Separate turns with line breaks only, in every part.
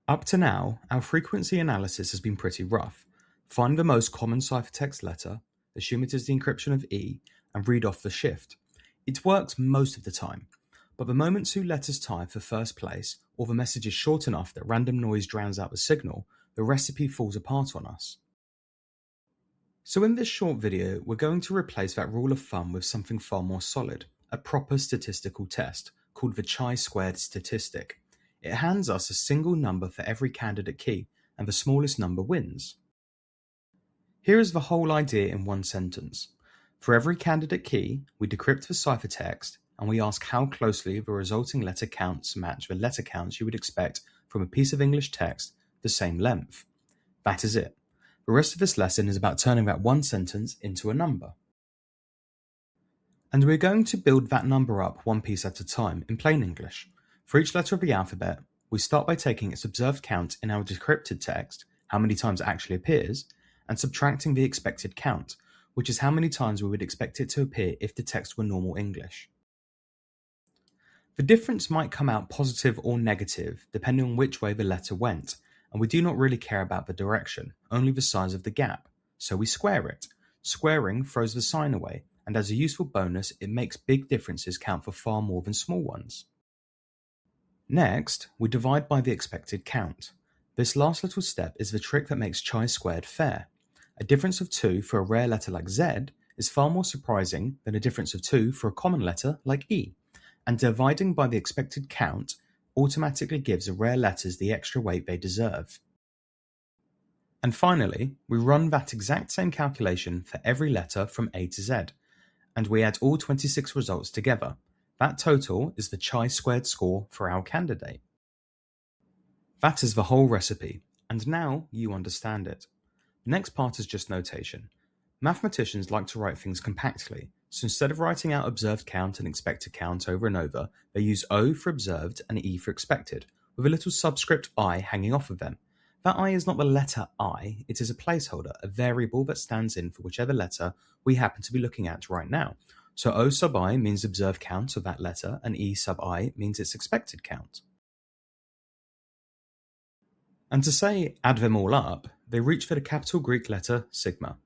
Up to now, our frequency analysis has been pretty rough. Find the most common ciphertext letter, assume it is the encryption of E, and read off the shift. It works most of the time, but the moment two letters tie for first place, or the message is short enough that random noise drowns out the signal, the recipe falls apart on us. So in this short video, we're going to replace that rule of thumb with something far more solid, a proper statistical test, called the chi-squared statistic. It hands us a single number for every candidate key, and the smallest number wins. Here is the whole idea in one sentence. For every candidate key, we decrypt the ciphertext, and we ask how closely the resulting letter counts match the letter counts you would expect from a piece of English text the same length. That is it. The rest of this lesson is about turning that one sentence into a number. And we're going to build that number up one piece at a time in plain English. For each letter of the alphabet, we start by taking its observed count in our decrypted text, how many times it actually appears, and subtracting the expected count, which is how many times we would expect it to appear if the text were normal English. The difference might come out positive or negative depending on which way the letter went, and we do not really care about the direction, only the size of the gap, so we square it. Squaring throws the sign away, and as a useful bonus, it makes big differences count for far more than small ones. Next, we divide by the expected count. This last little step is the trick that makes chi-squared fair. A difference of 2 for a rare letter like Z is far more surprising than a difference of 2 for a common letter like E, and dividing by the expected count automatically gives the rare letters the extra weight they deserve. And finally, we run that exact same calculation for every letter from A to Z, and we add all 26 results together. That total is the chi-squared score for our candidate. That is the whole recipe, and now you understand it. The next part is just notation. Mathematicians like to write things compactly, so instead of writing out observed count and expected count over and over, they use O for observed and E for expected, with a little subscript I hanging off of them. That I is not the letter I, it is a placeholder, a variable that stands in for whichever letter we happen to be looking at right now. So O sub I means observed count of that letter, and E sub I means its expected count. And to say add them all up, they reach for the capital Greek letter sigma.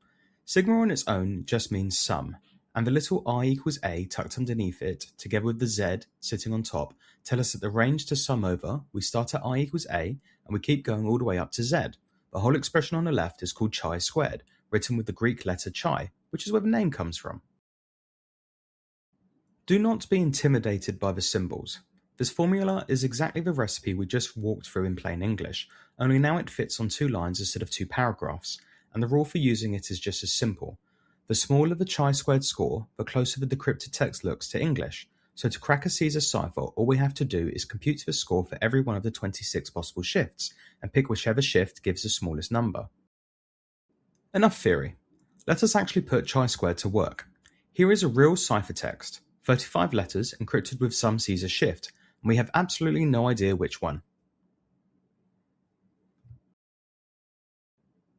Sigma on its own just means sum, and the little I equals A tucked underneath it, together with the Z sitting on top, tell us that the range to sum over, we start at I equals A, and we keep going all the way up to Z. The whole expression on the left is called chi-squared, written with the Greek letter chi, which is where the name comes from. Do not be intimidated by the symbols. This formula is exactly the recipe we just walked through in plain English, only now it fits on 2 lines instead of 2 paragraphs, and the rule for using it is just as simple. The smaller the chi-squared score, the closer the decrypted text looks to English. So to crack a Caesar cipher, all we have to do is compute the score for every one of the 26 possible shifts, and pick whichever shift gives the smallest number. Enough theory. Let us actually put chi-squared to work. Here is a real ciphertext, 35 letters encrypted with some Caesar shift, and we have absolutely no idea which one.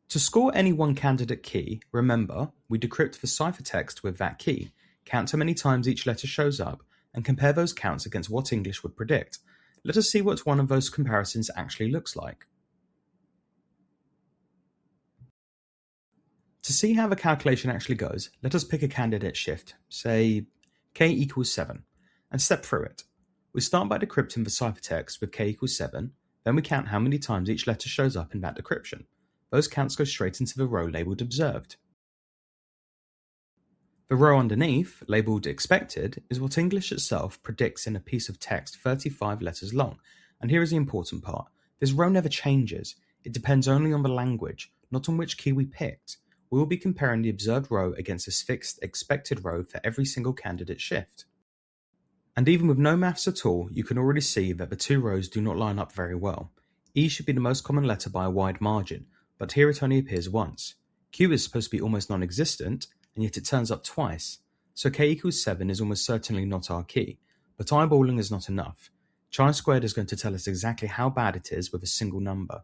To score any one candidate key, remember, we decrypt the ciphertext with that key, count how many times each letter shows up, and compare those counts against what English would predict. Let us see what one of those comparisons actually looks like. To see how the calculation actually goes, let us pick a candidate shift, say k equals 7, and step through it. We start by decrypting the ciphertext with k equals 7, then we count how many times each letter shows up in that decryption. Those counts go straight into the row labelled observed. The row underneath, labelled expected, is what English itself predicts in a piece of text 35 letters long. And here is the important part. This row never changes. It depends only on the language, not on which key we picked. We will be comparing the observed row against this fixed expected row for every single candidate shift. And even with no maths at all, you can already see that the 2 rows do not line up very well. E should be the most common letter by a wide margin, but here it only appears once. Q is supposed to be almost non-existent, and yet it turns up twice, so k equals 7 is almost certainly not our key, but eyeballing is not enough. Chi-squared is going to tell us exactly how bad it is with a single number.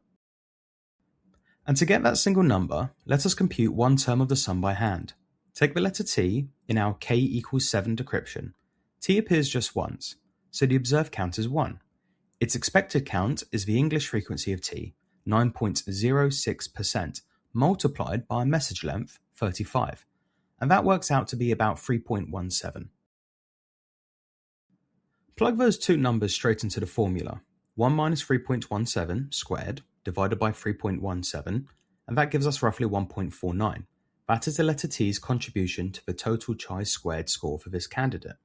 And to get that single number, let us compute one term of the sum by hand. Take the letter T in our k equals 7 decryption. T appears just once, so the observed count is 1. Its expected count is the English frequency of t, 9.06%, multiplied by a message length, 35, and that works out to be about 3.17. Plug those two numbers straight into the formula. 1 minus 3.17 squared divided by 3.17, and that gives us roughly 1.49. That is the letter t's contribution to the total chi-squared score for this candidate.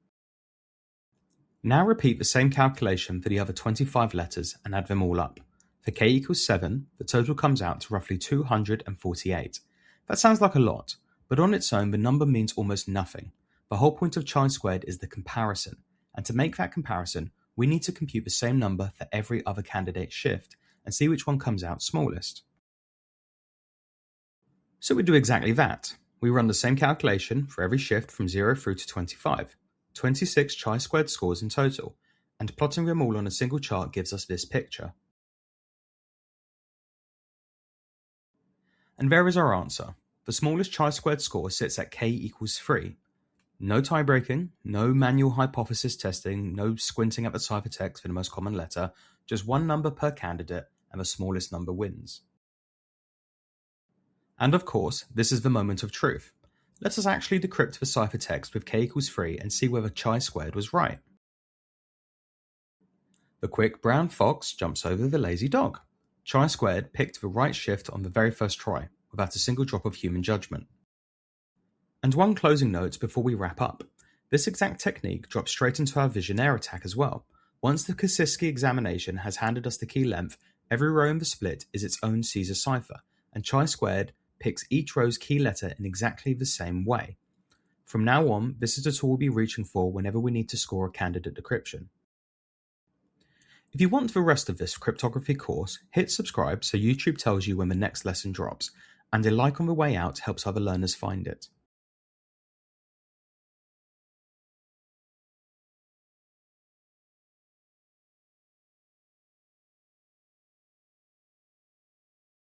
Now repeat the same calculation for the other 25 letters and add them all up. For k equals 7, the total comes out to roughly 248. That sounds like a lot, but on its own the number means almost nothing. The whole point of chi-squared is the comparison, and to make that comparison, we need to compute the same number for every other candidate shift and see which one comes out smallest. So we do exactly that. We run the same calculation for every shift from 0 through to 25. 26 chi-squared scores in total, and plotting them all on a single chart gives us this picture. And there is our answer. The smallest chi-squared score sits at k equals 3. No tie-breaking, no manual hypothesis testing, no squinting at the ciphertext for the most common letter, just one number per candidate, and the smallest number wins. And of course, this is the moment of truth. Let us actually decrypt the ciphertext with k equals 3 and see whether chi-squared was right. The quick brown fox jumps over the lazy dog. Chi-squared picked the right shift on the very first try, without a single drop of human judgment. And one closing note before we wrap up. This exact technique drops straight into our visionaire attack as well. Once the Kasiski examination has handed us the key length, every row in the split is its own Caesar cipher, and chi-squared picks each row's key letter in exactly the same way. From now on, this is the tool we'll be reaching for whenever we need to score a candidate decryption. If you want the rest of this cryptography course, hit subscribe so YouTube tells you when the next lesson drops, and a like on the way out helps other learners find it.